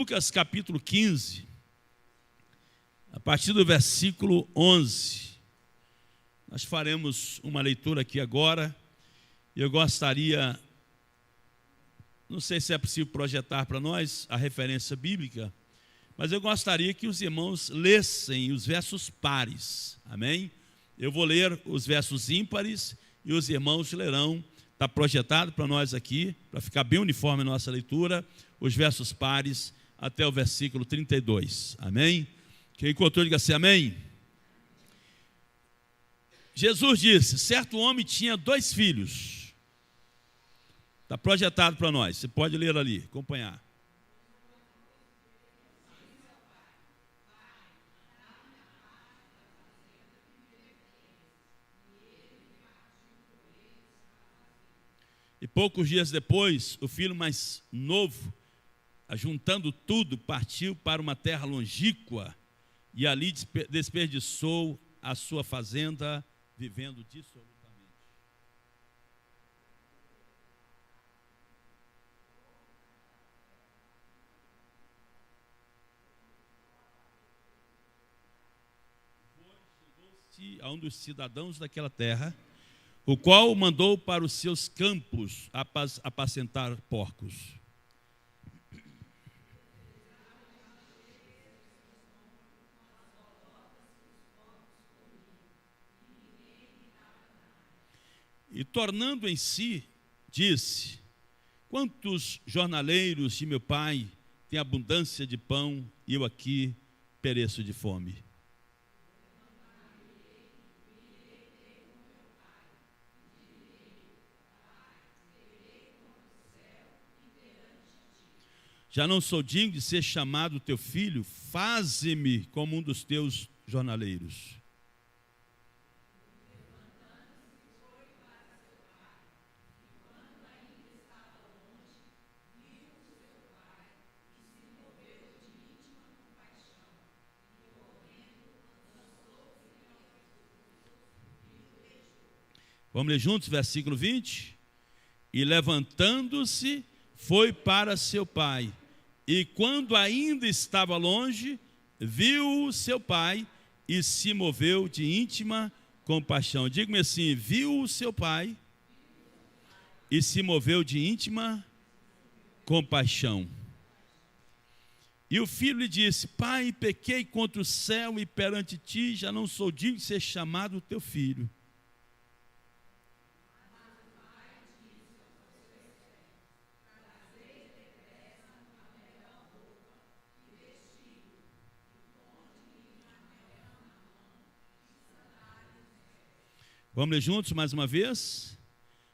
Lucas capítulo 15, a partir do versículo 11. Nós faremos uma leitura aqui agora. Eu gostaria, não sei se é possível projetar para nós a referência bíblica, mas eu gostaria que os irmãos lessem os versos pares, amém? Eu vou ler os versos ímpares e os irmãos lerão, está projetado para nós aqui, para ficar bem uniforme a nossa leitura, os versos pares até o versículo 32, amém? Quem encontrou, diga assim, amém? Jesus disse, certo homem tinha 2 filhos, está projetado para nós, você pode ler ali, acompanhar. E poucos dias depois, o filho mais novo, ajuntando tudo, partiu para uma terra longínqua e ali desperdiçou a sua fazenda, vivendo dissolutamente. Chegou-se a um dos cidadãos daquela terra, o qual o mandou para os seus campos apacentar porcos. E tornando em si, disse, quantos jornaleiros de meu pai têm abundância de pão e eu aqui pereço de fome? Já não sou digno de ser chamado teu filho, faze-me como um dos teus jornaleiros. Vamos ler juntos, versículo 20? E levantando-se, foi para seu pai. E quando ainda estava longe, viu seu pai e se moveu de íntima compaixão. Diga-me assim, viu o seu pai e se moveu de íntima compaixão. E o filho lhe disse, pai, pequei contra o céu e perante ti, já não sou digno de ser chamado teu filho. Vamos ler juntos mais uma vez?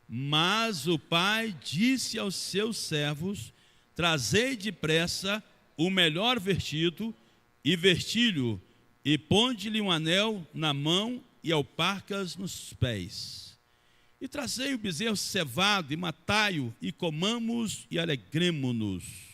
Mas o pai disse aos seus servos, trazei depressa o melhor vestido e vestilho, e ponde-lhe um anel na mão e alparcas nos pés. E trazei o bezerro cevado e matai-o, e comamos e alegremo-nos.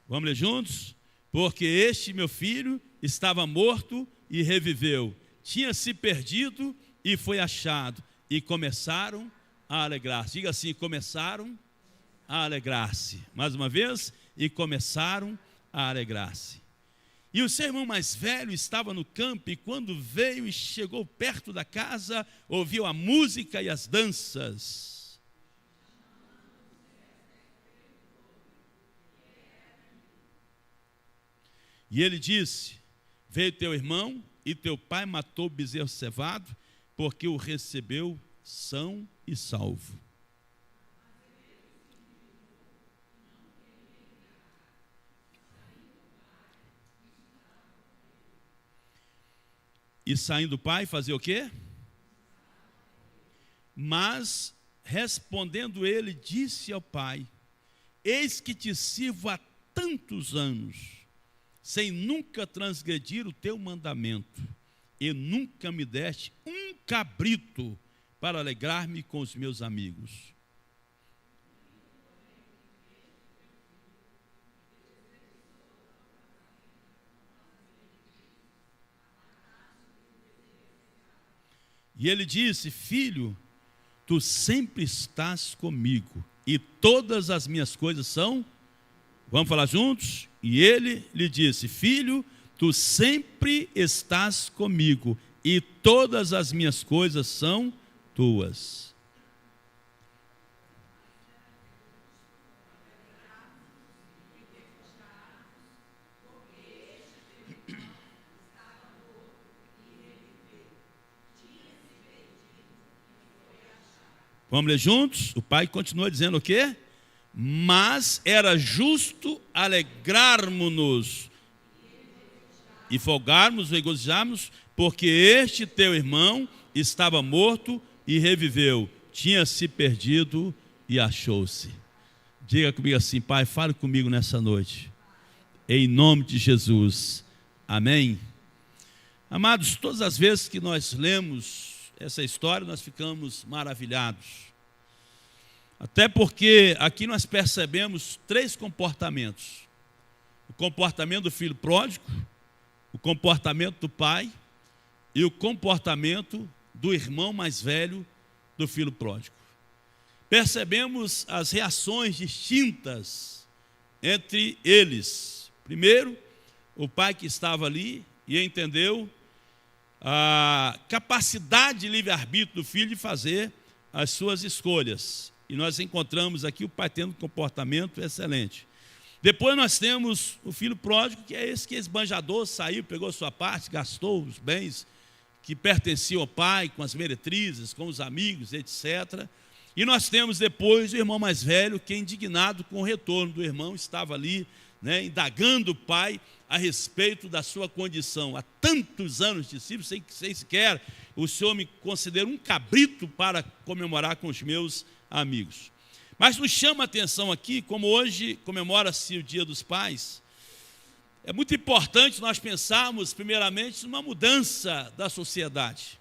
Vamos ler juntos? Porque este meu filho estava morto e reviveu, tinha se perdido e foi achado, e começaram a alegrar-se. Diga assim, começaram a alegrar-se. Mais uma vez, e começaram a alegrar-se. E o seu irmão mais velho estava no campo, e quando veio e chegou perto da casa, ouviu a música e as danças. E ele disse, veio teu irmão e teu pai matou o bezerro cevado, porque o recebeu são e salvo. E saindo o pai, fazia o quê? Mas, respondendo ele, disse ao pai, eis que te sirvo há tantos anos, sem nunca transgredir o teu mandamento, e nunca me deste um cabrito para alegrar-me com os meus amigos. E ele disse: filho, tu sempre estás comigo, e todas as minhas coisas são... Vamos falar juntos? E ele lhe disse: filho, tu sempre estás comigo, e todas as minhas coisas são tuas. Vamos ler juntos? O pai continua dizendo o quê? Mas era justo alegrarmos-nos e folgarmos, regozijarmos, porque este teu irmão estava morto e reviveu, tinha se perdido e achou-se. Diga comigo assim: pai, fale comigo nessa noite, em nome de Jesus, amém? Amados, todas as vezes que nós lemos essa história, nós ficamos maravilhados. Até porque aqui nós percebemos 3 comportamentos: o comportamento do filho pródigo, o comportamento do pai e o comportamento do irmão mais velho do filho pródigo. Percebemos as reações distintas entre eles. Primeiro, o pai que estava ali e entendeu a capacidade de livre-arbítrio do filho de fazer as suas escolhas. E nós encontramos aqui o pai tendo um comportamento excelente. Depois nós temos o filho pródigo, que é esse que esbanjador, saiu, pegou sua parte, gastou os bens que pertenciam ao pai, com as meretrizes, com os amigos, etc. E nós temos depois o irmão mais velho, que indignado com o retorno do irmão, estava ali, indagando o pai a respeito da sua condição. Há tantos anos de discípulo, sem sequer o Senhor me considera um cabrito para comemorar com os meus amigos. Mas nos chama a atenção aqui, como hoje comemora-se o Dia dos Pais, é muito importante nós pensarmos primeiramente numa mudança da sociedade.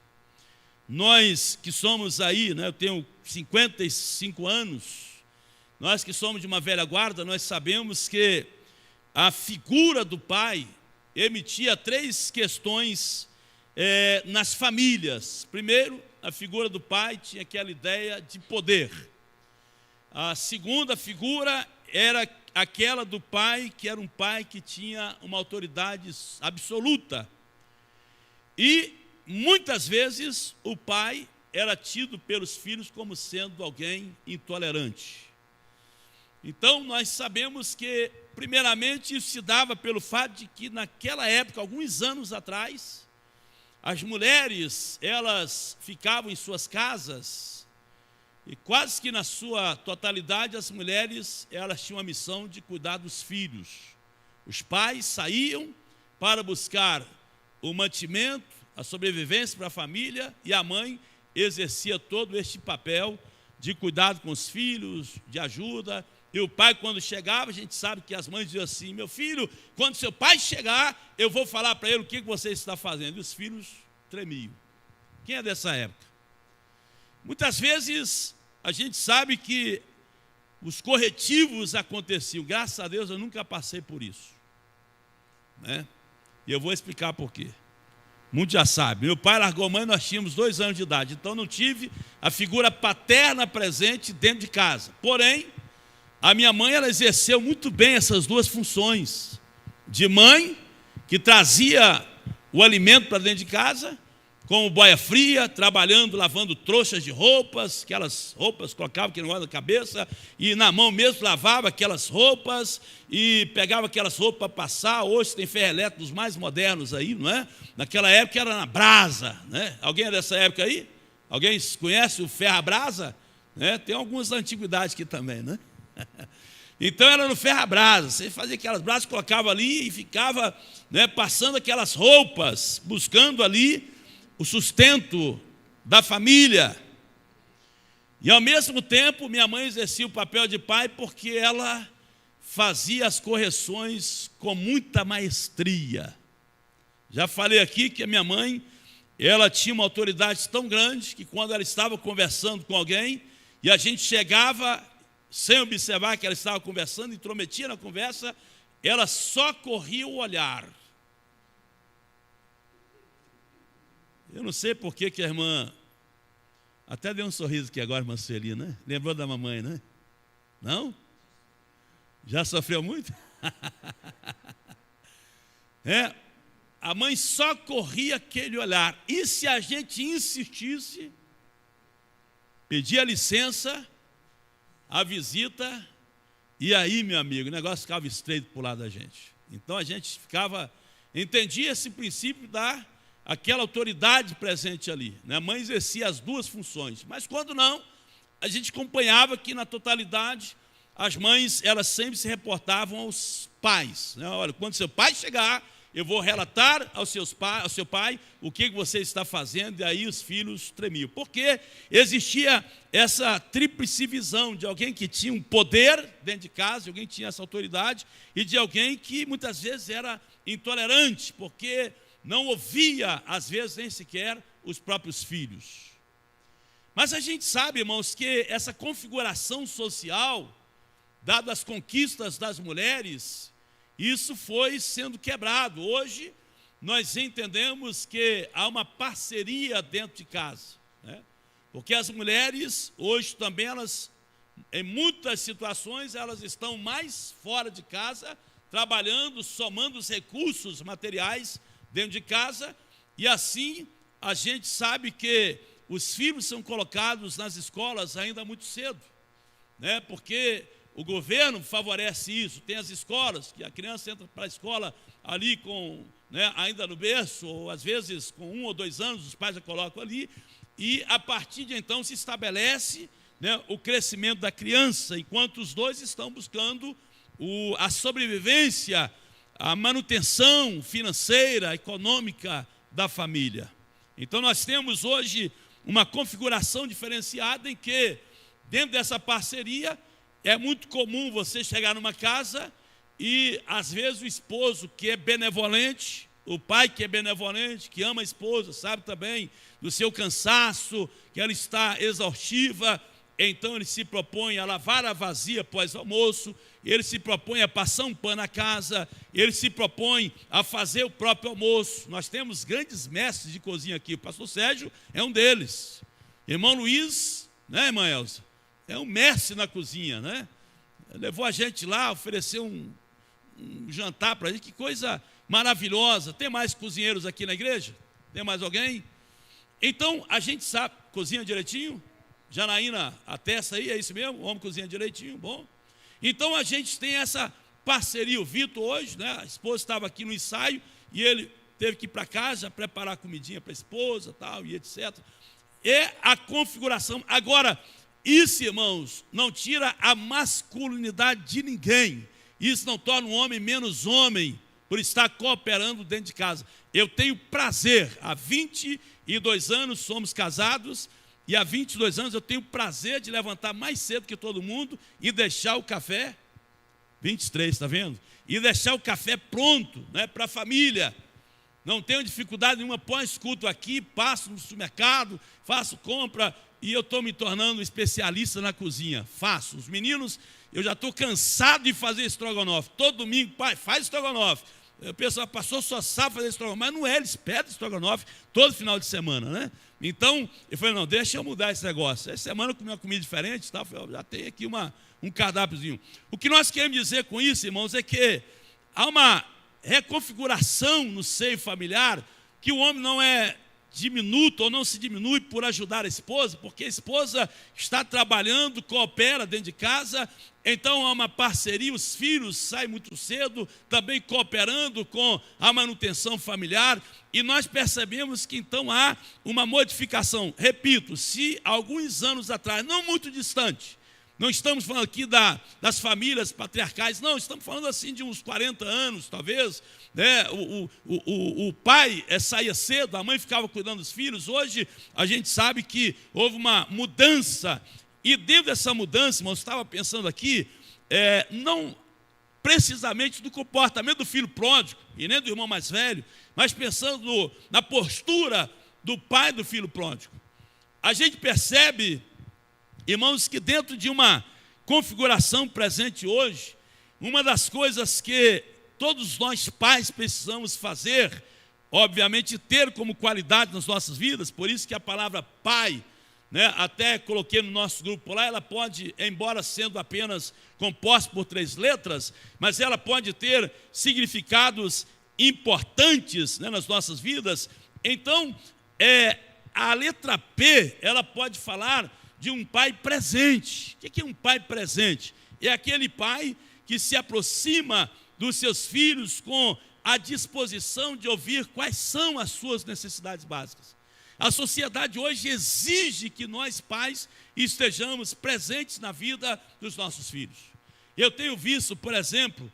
Nós que somos aí, eu tenho 55 anos, nós que somos de uma velha guarda, nós sabemos que a figura do pai emitia 3 questões nas famílias. Primeiro, a figura do pai tinha aquela ideia de poder. A segunda figura era aquela do pai, que era um pai que tinha uma autoridade absoluta. E muitas vezes o pai era tido pelos filhos como sendo alguém intolerante. Então nós sabemos que, primeiramente, isso se dava pelo fato de que naquela época, alguns anos atrás, as mulheres, elas ficavam em suas casas e quase que na sua totalidade as mulheres, elas tinham a missão de cuidar dos filhos. Os pais saíam para buscar o mantimento, a sobrevivência para a família, e a mãe exercia todo este papel de cuidado com os filhos, de ajuda. E o pai, quando chegava, a gente sabe que as mães diziam assim: meu filho, quando seu pai chegar, eu vou falar para ele o que você está fazendo. E os filhos tremiam. Quem é dessa época? Muitas vezes a gente sabe que os corretivos aconteciam. Graças a Deus eu nunca passei por isso, E eu vou explicar por quê. Muitos já sabem. Meu pai largou a mãe, nós tínhamos 2 anos de idade. Então não tive a figura paterna presente dentro de casa. Porém, a minha mãe, ela exerceu muito bem essas 2 funções. De mãe, que trazia o alimento para dentro de casa, como boia fria, trabalhando, lavando trouxas de roupas, aquelas roupas, colocava aquele negócio na cabeça, e na mão mesmo lavava aquelas roupas, e pegava aquelas roupas para passar. Hoje tem ferro elétrico dos mais modernos aí, não é? Naquela época era na brasa, Alguém é dessa época aí? Alguém conhece o ferro a brasa? Tem algumas antiguidades aqui também, Então era no ferro a brasa, você fazia aquelas brasas, colocava ali e ficava passando aquelas roupas, buscando ali o sustento da família. E ao mesmo tempo minha mãe exercia o papel de pai, porque ela fazia as correções com muita maestria. Já falei aqui que a minha mãe, ela tinha uma autoridade tão grande que quando ela estava conversando com alguém e a gente chegava sem observar que ela estava conversando, intrometia na conversa, ela só corria o olhar. Eu não sei por que a irmã Até deu um sorriso aqui agora, irmã Sueli, né? Lembrou da mamãe, né? Não? Já sofreu muito? A mãe só corria aquele olhar. E se a gente insistisse, pedia licença, a visita, e aí, meu amigo, o negócio ficava estreito para o lado da gente. Então a gente entendia esse princípio aquela autoridade presente ali, né? A mãe exercia as duas funções, mas quando não, a gente acompanhava que na totalidade as mães, elas sempre se reportavam aos pais, né? Olha, quando seu pai chegar, eu vou relatar ao seu pai o que você está fazendo, e aí os filhos tremiam, porque existia essa tríplice visão de alguém que tinha um poder dentro de casa, de alguém que tinha essa autoridade, e de alguém que muitas vezes era intolerante, porque não ouvia, às vezes, nem sequer os próprios filhos. Mas a gente sabe, irmãos, que essa configuração social, dadas as conquistas das mulheres, isso foi sendo quebrado. Hoje, nós entendemos que há uma parceria dentro de casa, né? Porque as mulheres, hoje também, elas, em muitas situações, elas estão mais fora de casa, trabalhando, somando os recursos materiais dentro de casa, e assim a gente sabe que os filhos são colocados nas escolas ainda muito cedo, né? Porque o governo favorece isso, tem as escolas, que a criança entra para a escola ali com, né, ainda no berço, ou às vezes com 1 ou 2 anos, os pais já colocam ali, e a partir de então se estabelece, né, o crescimento da criança, enquanto os dois estão buscando a sobrevivência, a manutenção financeira, econômica da família. Então nós temos hoje uma configuração diferenciada em que, dentro dessa parceria, é muito comum você chegar numa casa e, às vezes, o esposo que é benevolente, o pai que é benevolente, que ama a esposa, sabe também do seu cansaço, que ela está exaustiva, então ele se propõe a lavar a vasilha pós-almoço, ele se propõe a passar um pano na casa, ele se propõe a fazer o próprio almoço. Nós temos grandes mestres de cozinha aqui, o pastor Sérgio é um deles, irmão Luiz, né, irmã Elza? É um mestre na cozinha, né? Levou a gente lá, ofereceu um jantar para a gente, que coisa maravilhosa. Tem mais cozinheiros aqui na igreja? Tem mais alguém? Então, a gente sabe, cozinha direitinho? Janaína atesta aí, é isso mesmo? O homem cozinha direitinho, bom. Então, a gente tem essa parceria. O Vitor hoje, né? A esposa estava aqui no ensaio, e ele teve que ir para casa, preparar comidinha para a esposa, tal, e etc. É a configuração. Agora, isso, irmãos, não tira a masculinidade de ninguém. Isso não torna um homem menos homem por estar cooperando dentro de casa. Eu tenho prazer, há 22 anos somos casados, e há 22 anos eu tenho prazer de levantar mais cedo que todo mundo e deixar o café, 23, está vendo? E deixar o café pronto, né, para a família. Não tenho dificuldade nenhuma, pós-culto aqui, passo no supermercado, faço compra, e eu estou me tornando especialista na cozinha. Faço. Os meninos, eu já estou cansado de fazer estrogonofe. Todo domingo, pai, faz estrogonofe. O pessoal, pastor, só sabe fazer estrogonofe. Mas não é, eles pedem estrogonofe todo final de semana, né? Então, eu falei, não, deixa eu mudar esse negócio. Essa semana eu comi uma comida diferente, tá? Eu já tenho aqui um cardápiozinho. O que nós queremos dizer com isso, irmãos, é que há uma reconfiguração no seio familiar, que o homem não é diminuto ou não se diminui por ajudar a esposa, porque a esposa está trabalhando, coopera dentro de casa, então há uma parceria, os filhos saem muito cedo, também cooperando com a manutenção familiar, e nós percebemos que então há uma modificação. Repito, se alguns anos atrás, não muito distante, não estamos falando aqui das famílias patriarcais, não, estamos falando assim de uns 40 anos, talvez, né? O pai saía cedo, a mãe ficava cuidando dos filhos. Hoje a gente sabe que houve uma mudança, e dentro dessa mudança, irmãos, estava pensando aqui, não precisamente do comportamento do filho pródigo, e nem do irmão mais velho, mas pensando na postura do pai do filho pródigo. A gente percebe, irmãos, que dentro de uma configuração presente hoje, uma das coisas que todos nós pais precisamos fazer, obviamente ter como qualidade nas nossas vidas, por isso que a palavra pai, né? Até coloquei no nosso grupo lá, ela pode, embora sendo apenas composta por 3 letras, mas ela pode ter significados importantes, né, nas nossas vidas. Então, a letra P, ela pode falar de um pai presente. O que é um pai presente? É aquele pai que se aproxima dos seus filhos com a disposição de ouvir quais são as suas necessidades básicas. A sociedade hoje exige que nós, pais, estejamos presentes na vida dos nossos filhos. Eu tenho visto, por exemplo,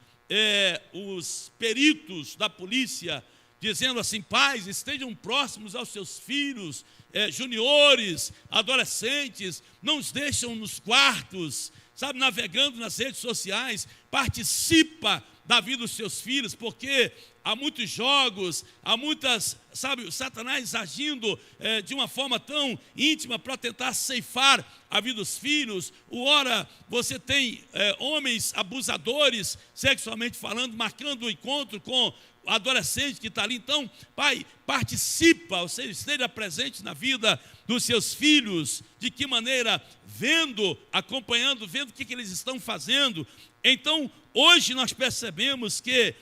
os peritos da polícia dizendo assim: pais, estejam próximos aos seus filhos, juniores, adolescentes, não os deixam nos quartos, sabe, navegando nas redes sociais. Participa da vida dos seus filhos, porque há muitos jogos, há muitas, sabe, o Satanás agindo de uma forma tão íntima para tentar ceifar a vida dos filhos. Ora, você tem homens abusadores, sexualmente falando, marcando o encontro com o adolescente que está ali. Então, pai, participa, ou seja, esteja presente na vida dos seus filhos. De que maneira? Vendo, acompanhando, vendo o que eles estão fazendo. Então, hoje nós percebemos que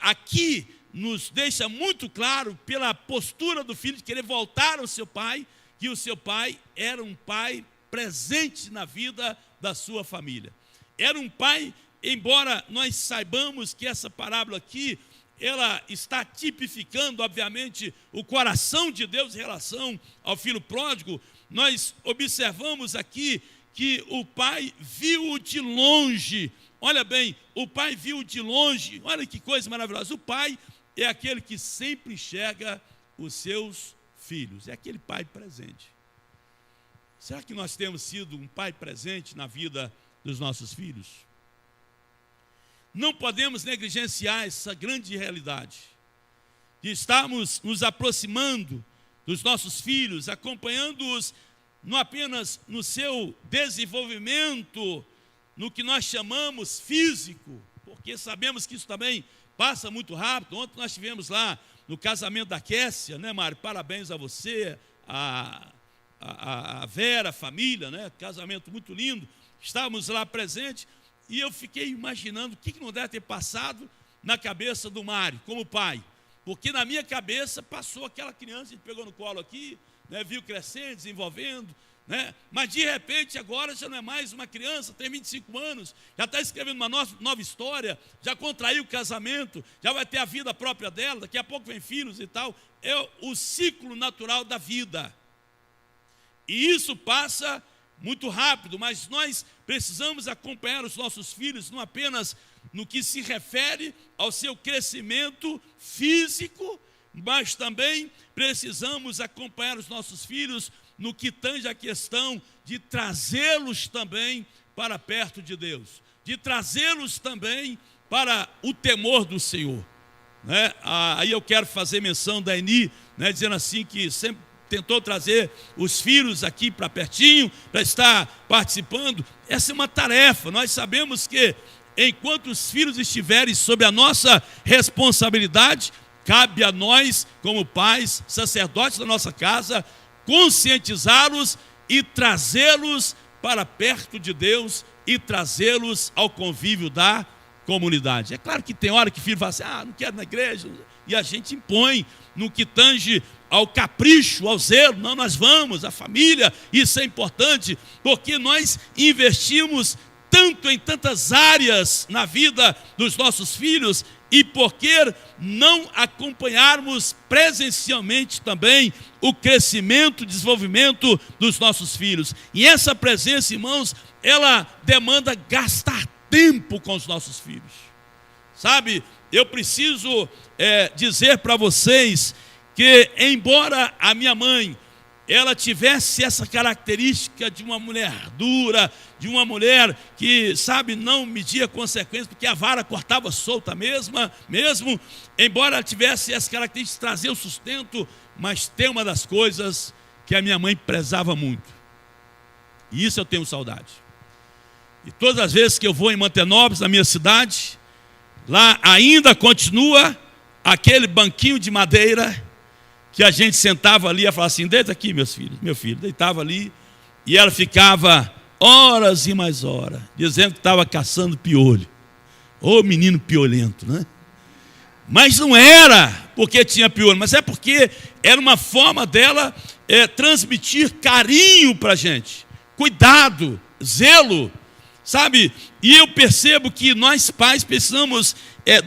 aqui nos deixa muito claro, pela postura do filho de querer voltar ao seu pai, que o seu pai era um pai presente na vida da sua família. Era um pai, embora nós saibamos que essa parábola aqui, ela está tipificando, obviamente, o coração de Deus em relação ao filho pródigo, nós observamos aqui que o pai viu de longe. Olha bem, o pai viu de longe. Olha que coisa maravilhosa. O pai é aquele que sempre enxerga os seus filhos. É aquele pai presente. Será que nós temos sido um pai presente na vida dos nossos filhos? Não podemos negligenciar essa grande realidade de estarmos nos aproximando dos nossos filhos, acompanhando-os não apenas no seu desenvolvimento, no que nós chamamos físico, porque sabemos que isso também passa muito rápido. Ontem nós estivemos lá no casamento da Kessia, né, Mário? Parabéns a você, a Vera, a família, né? Casamento muito lindo. Estávamos lá presentes e eu fiquei imaginando o que não deve ter passado na cabeça do Mário, como pai. Porque na minha cabeça passou aquela criança, a gente pegou no colo aqui, né, viu crescendo, desenvolvendo, né? Mas de repente agora já não é mais uma criança, tem 25 anos, já está escrevendo uma nova história, já contraiu o casamento, já vai ter a vida própria dela, daqui a pouco vem filhos e tal. É o ciclo natural da vida. E isso passa muito rápido, mas nós precisamos acompanhar os nossos filhos não apenas no que se refere ao seu crescimento físico, mas também precisamos acompanhar os nossos filhos no que tange a questão de trazê-los também para perto de Deus, de trazê-los também para o temor do Senhor, né? Aí eu quero fazer menção da Eni, né, dizendo assim que sempre tentou trazer os filhos aqui para pertinho, para estar participando. Essa é uma tarefa. Nós sabemos que enquanto os filhos estiverem sob a nossa responsabilidade, cabe a nós, como pais, sacerdotes da nossa casa, conscientizá-los e trazê-los para perto de Deus e trazê-los ao convívio da comunidade. É claro que tem hora que o filho fala assim: não quero ir na igreja, e a gente impõe no que tange ao capricho, ao zelo. Não, nós vamos, a família, isso é importante, porque nós investimos tanto em tantas áreas na vida dos nossos filhos, e por que não acompanharmos presencialmente também o crescimento, o desenvolvimento dos nossos filhos? E essa presença, irmãos, ela demanda gastar tempo com os nossos filhos. Sabe, eu preciso dizer para vocês que, embora a minha mãe, ela tivesse essa característica de uma mulher dura, de uma mulher que, sabe, não media consequências, porque a vara cortava solta mesmo, embora ela tivesse essa característica de trazer o sustento, mas tem uma das coisas que a minha mãe prezava muito, e isso eu tenho saudade. E todas as vezes que eu vou em Mantenópolis, na minha cidade, lá ainda continua aquele banquinho de madeira que a gente sentava ali e falava assim: deita aqui, meus filhos. Meu filho deitava ali e ela ficava horas e mais horas, dizendo que estava caçando piolho. Ô menino piolento, né? Mas não era porque tinha piolho, mas é porque era uma forma dela transmitir carinho para a gente, cuidado, zelo, sabe? E eu percebo que nós pais precisamos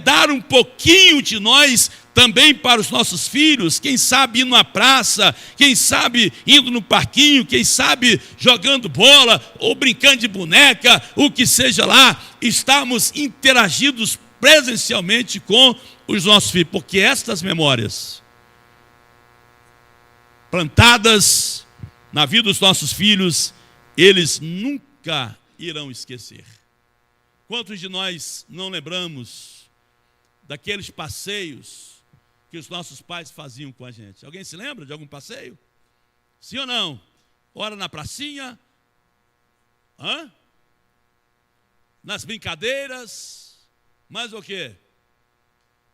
dar um pouquinho de nós também para os nossos filhos, quem sabe indo na praça, quem sabe indo no parquinho, quem sabe jogando bola ou brincando de boneca, o que seja lá, estamos interagidos presencialmente com os nossos filhos, porque estas memórias plantadas na vida dos nossos filhos, eles nunca irão esquecer. Quantos de nós não lembramos daqueles passeios que os nossos pais faziam com a gente? Alguém se lembra de algum passeio? Sim ou não? Ora na pracinha, nas brincadeiras, mas o quê?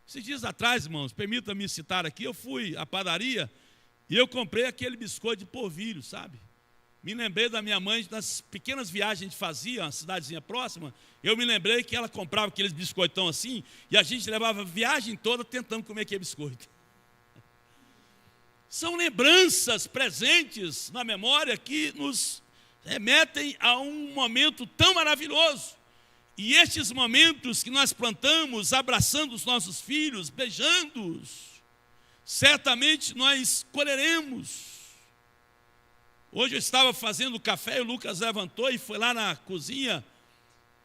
Esses dias atrás, irmãos, permita-me citar aqui, eu fui à padaria e eu comprei aquele biscoito de polvilho, sabe? Me lembrei da minha mãe, nas pequenas viagens que a gente fazia, uma cidadezinha próxima, eu me lembrei que ela comprava aqueles biscoitão assim, e a gente levava a viagem toda tentando comer aquele biscoito. São lembranças presentes na memória que nos remetem a um momento tão maravilhoso. E estes momentos que nós plantamos, abraçando os nossos filhos, beijando-os, certamente nós colheremos. Hoje eu estava fazendo café e o Lucas levantou e foi lá na cozinha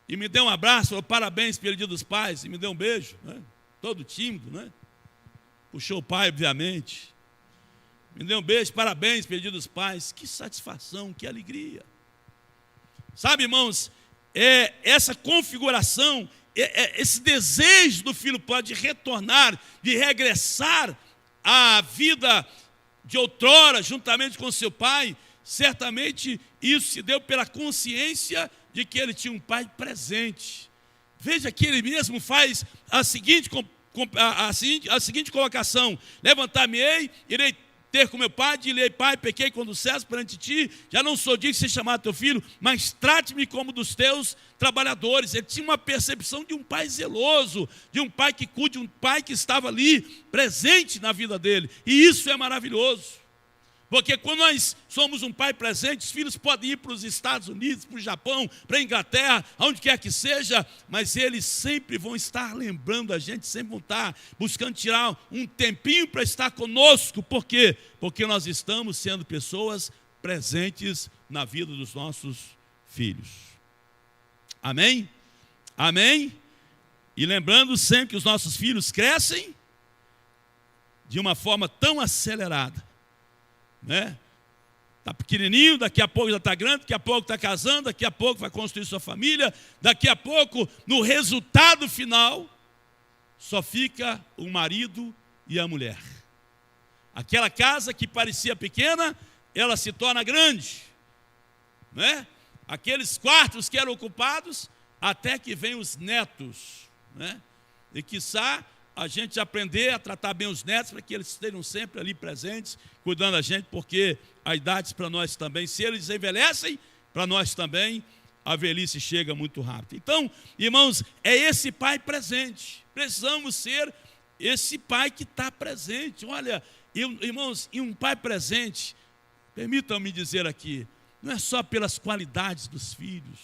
e me deu um abraço, falou parabéns pelo Dia dos Pais, e me deu um beijo, né? Todo tímido, né? Puxou o pai, obviamente. Me deu um beijo, parabéns pelo Dia dos Pais. Que satisfação, que alegria. Sabe, irmãos, essa configuração, esse desejo do filho pode retornar, de regressar à vida de outrora, juntamente com seu pai, certamente isso se deu pela consciência de que ele tinha um pai presente. Veja que ele mesmo faz a seguinte colocação: levantar-me-ei, irei ter com meu pai, direi: pai, pequei contra o céu perante ti, já não sou digno de ser chamado teu filho, mas trate-me como dos teus trabalhadores. Ele tinha uma percepção de um pai zeloso, de um pai que cuide, um pai que estava ali presente na vida dele, e isso é maravilhoso. Porque quando nós somos um pai presente, os filhos podem ir para os Estados Unidos, para o Japão, para a Inglaterra, aonde quer que seja, mas eles sempre vão estar lembrando a gente, sempre vão estar buscando tirar um tempinho para estar conosco. Por quê? Porque nós estamos sendo pessoas presentes na vida dos nossos filhos. Amém? Amém? E lembrando sempre que os nossos filhos crescem de uma forma tão acelerada, né? Está pequenininho, daqui a pouco já está grande, daqui a pouco está casando, daqui a pouco vai construir sua família, daqui a pouco, no resultado final, só fica o marido e a mulher. Aquela casa que parecia pequena, ela se torna grande, né? Aqueles quartos que eram ocupados, até que vem os netos, né? E quiçá a gente aprender a tratar bem os netos, para que eles estejam sempre ali presentes, cuidando da gente, porque a idade para nós também, se eles envelhecem, para nós também, a velhice chega muito rápido. Então, irmãos, é esse pai presente. Precisamos ser esse pai que está presente. Olha, irmãos, e um pai presente, permitam-me dizer aqui, não é só pelas qualidades dos filhos.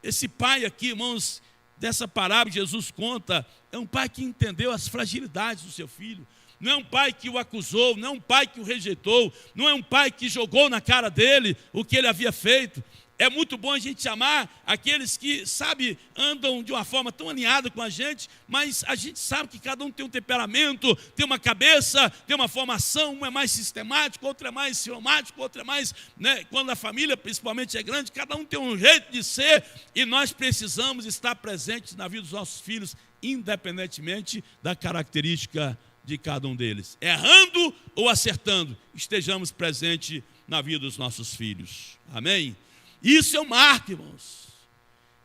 Esse pai aqui, irmãos, dessa parábola que Jesus conta, é um pai que entendeu as fragilidades do seu filho. Não é um pai que o acusou, não é um pai que o rejeitou, não é um pai que jogou na cara dele o que ele havia feito. É muito bom a gente amar aqueles que, sabe, andam de uma forma tão alinhada com a gente, mas a gente sabe que cada um tem um temperamento, tem uma cabeça, tem uma formação, um é mais sistemático, outro é mais filmático, outro é mais, né, quando a família principalmente é grande, cada um tem um jeito de ser, e nós precisamos estar presentes na vida dos nossos filhos, independentemente da característica de cada um deles. Errando ou acertando, estejamos presentes na vida dos nossos filhos. Amém? Isso é um marco, irmãos.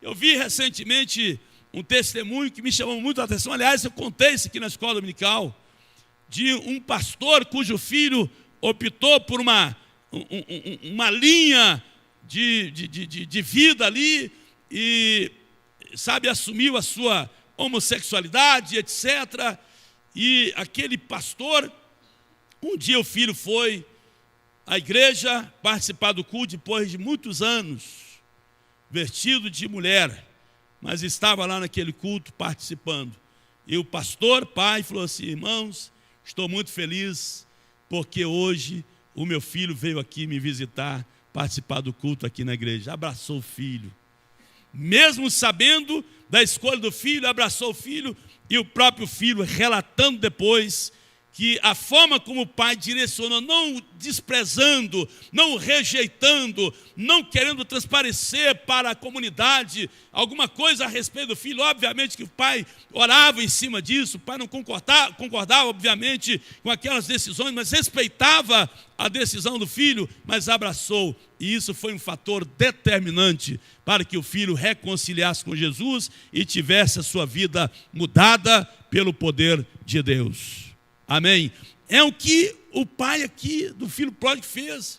Eu vi recentemente um testemunho que me chamou muito a atenção. Aliás, eu contei isso aqui na escola dominical. de um pastor cujo filho optou por uma linha de vida ali e, sabe, assumiu a sua homossexualidade, etc. E aquele pastor, um dia o filho foi à igreja participar do culto depois de muitos anos, vestido de mulher, mas estava lá naquele culto participando. E o pastor, pai, falou assim: irmãos, estou muito feliz porque hoje o meu filho veio aqui me visitar, participar do culto aqui na igreja. Abraçou o filho. Mesmo sabendo da escolha do filho, abraçou o filho, e o próprio filho relatando depois que a forma como o pai direcionou, não desprezando, não rejeitando, não querendo transparecer para a comunidade alguma coisa a respeito do filho. Obviamente que o pai orava em cima disso, o pai não concordava obviamente com aquelas decisões, mas respeitava a decisão do filho, mas abraçou. E isso foi um fator determinante para que o filho reconciliasse com Jesus e tivesse a sua vida mudada pelo poder de Deus. Amém? É o que o pai aqui do filho pródigo fez.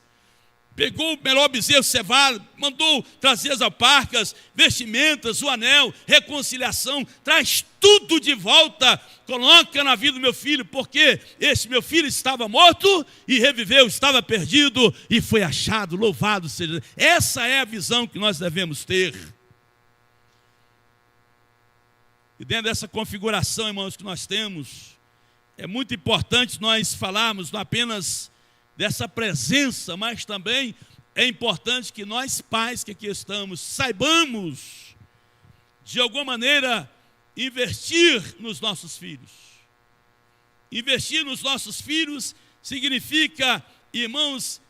Pegou o melhor bezerro cevado, mandou trazer as alparcas, vestimentas, o anel, reconciliação, traz tudo de volta, coloca na vida do meu filho, porque esse meu filho estava morto e reviveu, estava perdido e foi achado, louvado seja. Essa é a visão que nós devemos ter. E dentro dessa configuração, irmãos, que nós temos, é muito importante nós falarmos não apenas dessa presença, mas também é importante que nós pais que aqui estamos saibamos, de alguma maneira, investir nos nossos filhos. Investir nos nossos filhos significa, irmãos,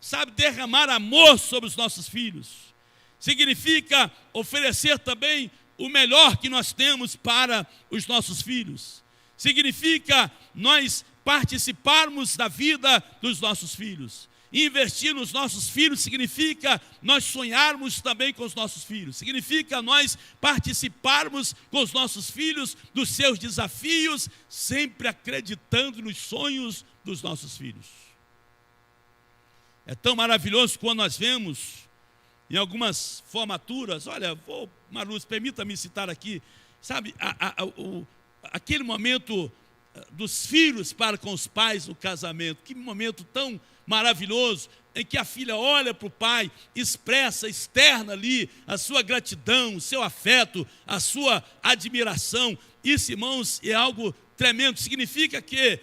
sabe, derramar amor sobre os nossos filhos. Significa oferecer também o melhor que nós temos para os nossos filhos. Significa nós participarmos da vida dos nossos filhos. Investir nos nossos filhos significa nós sonharmos também com os nossos filhos. Significa nós participarmos com os nossos filhos dos seus desafios, sempre acreditando nos sonhos dos nossos filhos. É tão maravilhoso quando nós vemos em algumas formaturas, olha, Marluz, permita-me citar aqui, sabe, aquele momento dos filhos para com os pais no casamento, que momento tão maravilhoso, em que a filha olha para o pai, expressa, externa ali a sua gratidão, o seu afeto, a sua admiração. Isso, irmãos, é algo tremendo. Significa que,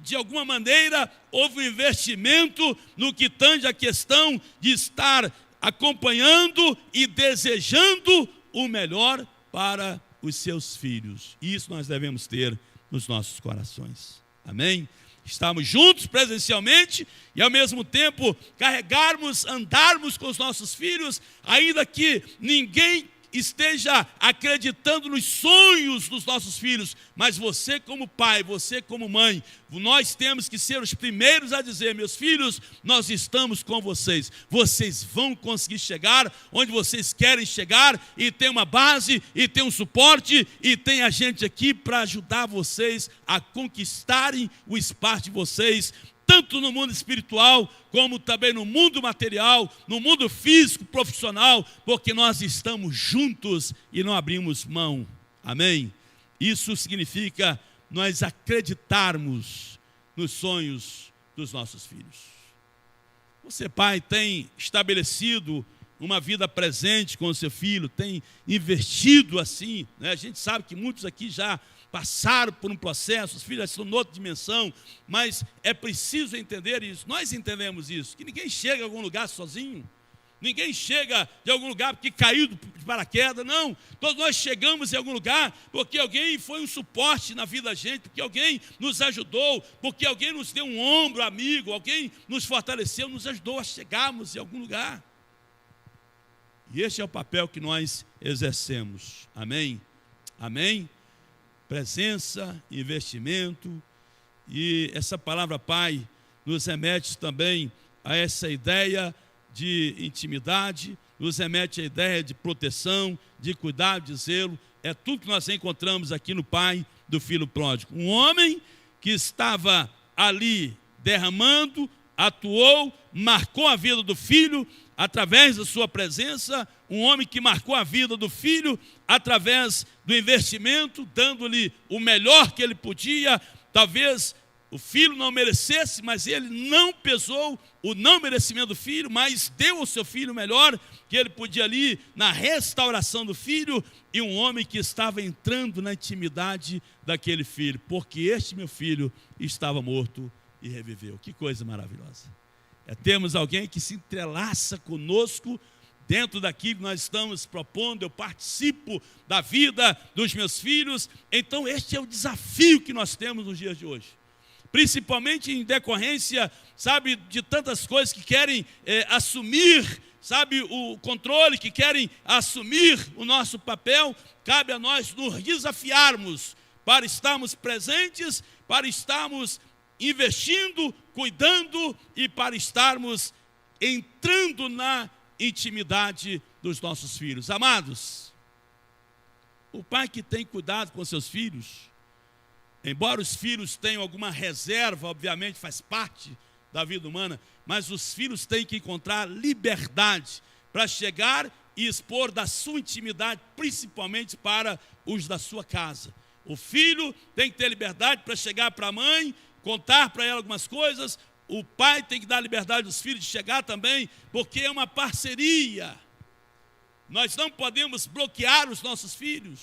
de alguma maneira, houve um investimento no que tange a questão de estar acompanhando e desejando o melhor para os seus filhos. E isso nós devemos ter nos nossos corações. Amém? Estarmos juntos presencialmente e ao mesmo tempo carregarmos, andarmos com os nossos filhos, ainda que ninguém esteja acreditando nos sonhos dos nossos filhos, mas você como pai, você como mãe, nós temos que ser os primeiros a dizer: meus filhos, nós estamos com vocês, vocês vão conseguir chegar onde vocês querem chegar, e tem uma base, e tem um suporte, e tem a gente aqui para ajudar vocês a conquistarem o espaço de vocês, tanto no mundo espiritual, como também no mundo material, no mundo físico, profissional, porque nós estamos juntos e não abrimos mão. Amém? Isso significa nós acreditarmos nos sonhos dos nossos filhos. Você, pai, tem estabelecido uma vida presente com o seu filho, tem investido assim, né? A gente sabe que muitos aqui já passaram por um processo, os filhos estão em outra dimensão, mas é preciso entender isso. Nós entendemos isso, que ninguém chega a algum lugar sozinho, ninguém chega de algum lugar porque caiu de paraquedas, não. Todos nós chegamos em algum lugar porque alguém foi um suporte na vida da gente, porque alguém nos ajudou, porque alguém nos deu um ombro amigo, alguém nos fortaleceu, nos ajudou a chegarmos em algum lugar. E este é o papel que nós exercemos. Amém? Amém? Presença, investimento, e essa palavra pai nos remete também a essa ideia de intimidade, nos remete a ideia de proteção, de cuidado, de zelo. É tudo que nós encontramos aqui no pai do filho pródigo. Um homem que estava ali derramando, atuou, marcou a vida do filho através da sua presença, um homem que marcou a vida do filho através do investimento, dando-lhe o melhor que ele podia. Talvez o filho não merecesse, mas ele não pesou o não merecimento do filho, mas deu ao seu filho o melhor que ele podia ali na restauração do filho, e um homem que estava entrando na intimidade daquele filho, porque este meu filho estava morto e reviveu. Que coisa maravilhosa. Temos alguém que se entrelaça conosco dentro daquilo que nós estamos propondo. Eu participo da vida dos meus filhos. Então este é o desafio que nós temos nos dias de hoje, principalmente em decorrência, sabe, de tantas coisas que querem assumir, sabe, o controle, que querem assumir o nosso papel. Cabe a nós nos desafiarmos para estarmos presentes, para estarmos investindo, cuidando e para estarmos entrando na intimidade dos nossos filhos. Amados, o pai que tem cuidado com seus filhos, embora os filhos tenham alguma reserva, obviamente faz parte da vida humana, mas os filhos têm que encontrar liberdade para chegar e expor da sua intimidade, principalmente para os da sua casa. O filho tem que ter liberdade para chegar para a mãe, contar para ela algumas coisas. O pai tem que dar liberdade aos filhos de chegar também, porque é uma parceria. Nós não podemos bloquear os nossos filhos.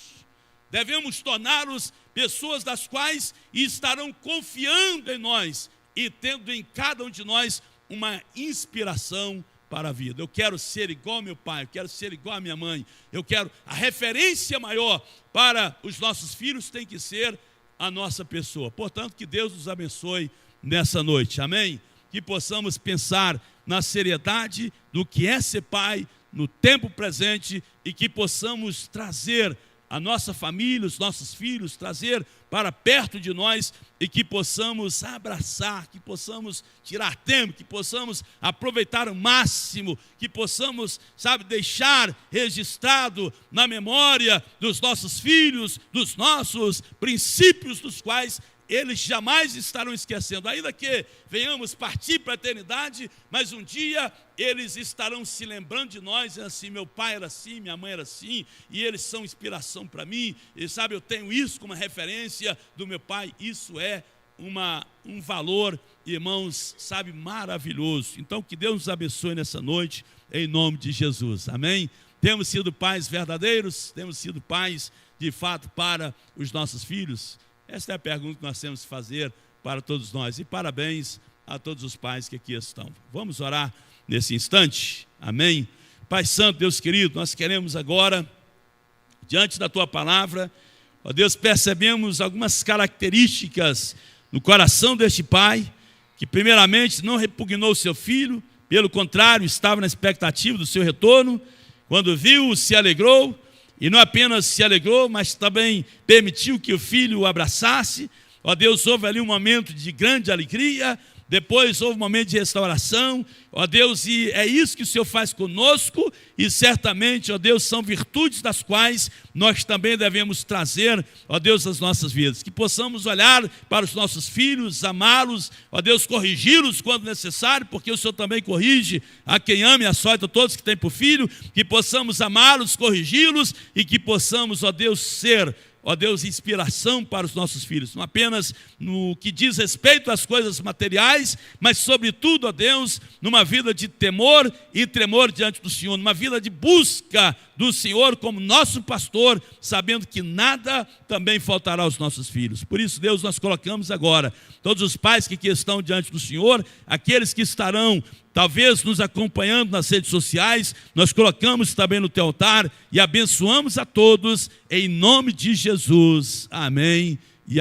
Devemos torná-los pessoas das quais estarão confiando em nós e tendo em cada um de nós uma inspiração para a vida. Eu quero ser igual ao meu pai, eu quero ser igual à minha mãe, eu quero a referência maior para os nossos filhos tem que ser a nossa pessoa. Portanto, que Deus nos abençoe nessa noite, amém? Que possamos pensar na seriedade do que é ser pai no tempo presente e que possamos trazer a nossa família, os nossos filhos, trazer para perto de nós e que possamos abraçar, que possamos tirar tempo, que possamos aproveitar o máximo, que possamos, sabe, deixar registrado na memória dos nossos filhos, dos nossos princípios, dos quais eles jamais estarão esquecendo, ainda que venhamos partir para a eternidade, mas um dia eles estarão se lembrando de nós, assim, meu pai era assim, minha mãe era assim, e eles são inspiração para mim, e sabe, eu tenho isso como referência do meu pai. Isso é um valor, irmãos, sabe, maravilhoso. Então que Deus nos abençoe nessa noite, em nome de Jesus, amém? Temos sido pais verdadeiros, temos sido pais de fato para os nossos filhos. Esta é a pergunta que nós temos que fazer para todos nós. E parabéns a todos os pais que aqui estão. Vamos orar nesse instante? Amém? Pai Santo, Deus querido, nós queremos agora, diante da Tua palavra, ó Deus, percebemos algumas características no coração deste pai, que primeiramente não repugnou o seu filho, pelo contrário, estava na expectativa do seu retorno. Quando viu, se alegrou. E não apenas se alegrou, mas também permitiu que o filho o abraçasse. Ó Deus, houve ali um momento de grande alegria, depois houve um momento de restauração. Ó Deus, e é isso que o Senhor faz conosco, e certamente, ó Deus, são virtudes das quais nós também devemos trazer, ó Deus, as nossas vidas. Que possamos olhar para os nossos filhos, amá-los, ó Deus, corrigi-los quando necessário, porque o Senhor também corrige a quem ama e açoita todos que têm por filho. Que possamos amá-los, corrigi-los, e que possamos, ó Deus, ser, ó Deus, inspiração para os nossos filhos, não apenas no que diz respeito às coisas materiais, mas sobretudo, ó Deus, numa vida de temor e tremor diante do Senhor, numa vida de busca do Senhor como nosso pastor, sabendo que nada também faltará aos nossos filhos. Por isso, Deus, nós colocamos agora todos os pais que aqui estão diante do Senhor, aqueles que estarão talvez nos acompanhando nas redes sociais, nós colocamos também no teu altar e abençoamos a todos em nome de Jesus. Amém e amém.